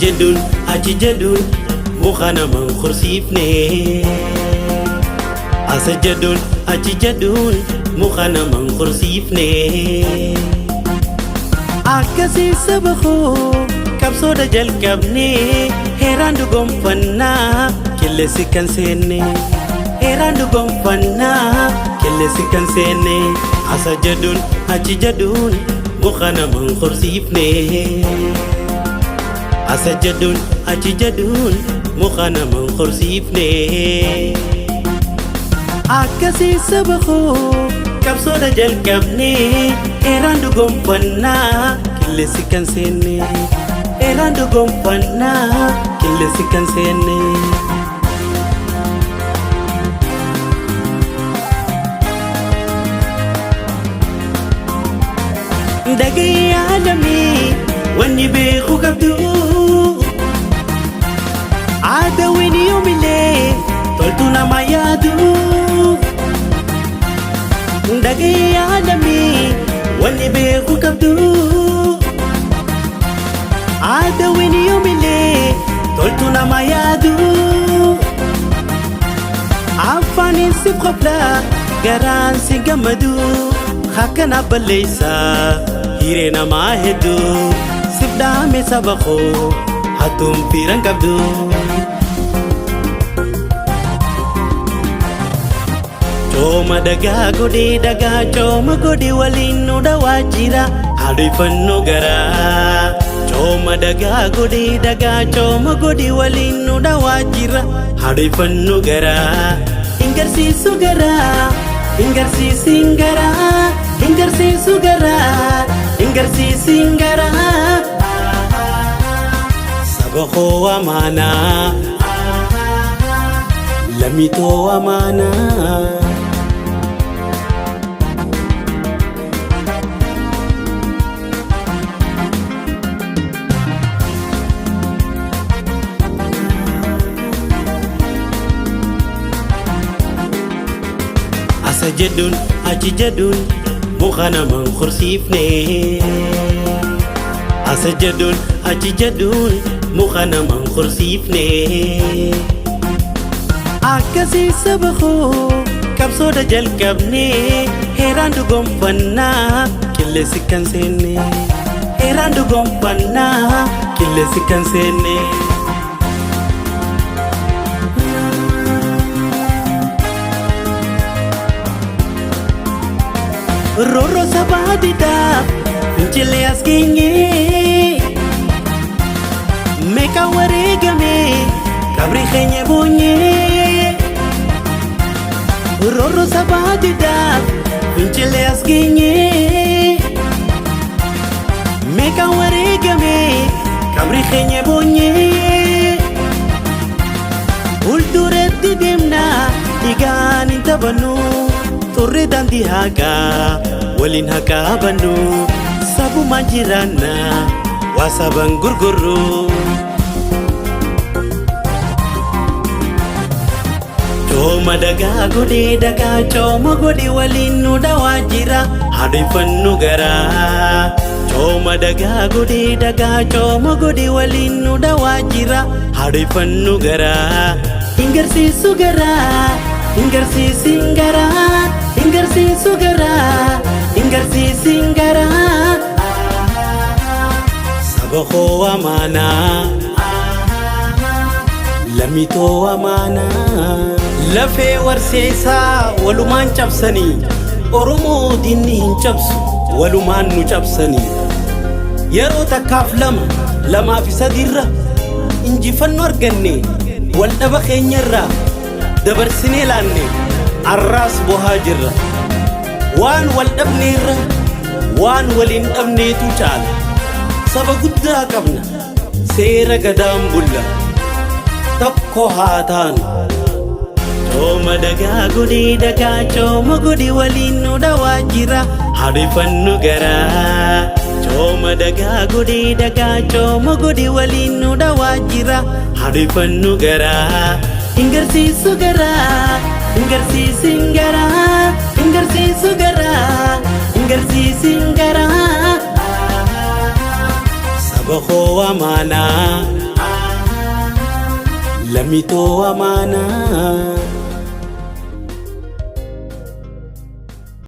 جدون أجي جدون مخنا من خرسيفني أسا جدون أجي جدون مخنا من خرسيفني أكسي سبخو كبسو دجل كبني هيران دوغم فنا كل سكن سيني هيران دوغم فنا كل سكن سيني أسا جدون أجي جدون مخنا من خرسيفني أسا جدون أجي جدون مخنا من خرسيفني أكسي سبخو كبسو دجل كبني إيران دوغم فنا كل سكن سيني إيران دوغم فنا كل سكن سيني دقي عالمي واني بيخو كبدو عادا وين يوم الليل طلتونا ما يادو دقي عالمي واني بيخو كبدو عادا وين يوم الليل طلتونا ما يادو عفاني سيب خبلا قران سيقمدو خاكنا بليسا هيرينا ما هدو سيب دامي سبخو هاتم فيران كبدو Coma daga coma godi walinu da wajira hadi fannu gara Coma daga coma godi walinu da wajira hadi fannu gara Ingarsi sugara Ingarsi singara Ingarsi sugara Ingarsi singara Sabakho amana Lamito amana أسا جدون أجي جدون مخنا من خرسيفني أسا جدون أجي جدون مخنا من خرسيفني أكسي سبخو كبسو دجل كبني هيران دوغم فنا كل سكن سيني هيران دوغم فنا كل سكن سيني Roro sabadida Pinchile askingi Meka waregame Kabri khenye bunye Roro sabadida Pinchile askingi Meka waregame Kabri khenye bunye Ulturetti dimna Digan intabanu Torre danti haga walin haka banu sabu majirana wasabang gurguru Coma daga coma godi walinu da wajira hadi fannu gara Coma daga coma godi walinu da wajira hadi fannu gara Ingarsi sugara Ingarsi singara Ingarsi sugara Ingarsi singara Sabakho amana Lamito amana Lafe warsesa waluman cabsani Oromo dinni hin cabsu waluman nu cabsani Yero takkaaf lama fi sadirra injifannu arganne wal dhaba keenyarra dabarsinee laanne arraas bohaa jirra waan wal dhabneerra waan waliin dhabneetu caala saba guddaa qabna seera gadaan bulla tokko haa taanu Coma daga coma godi walinu da wajira hadi fannu gara Coma daga coma godi walinu da wajira hadi fannu gara Ingarsi sugara Ingarsi singara Ingarsi sugara Ingarsi singara Sabakho amana lamitoo amaanaa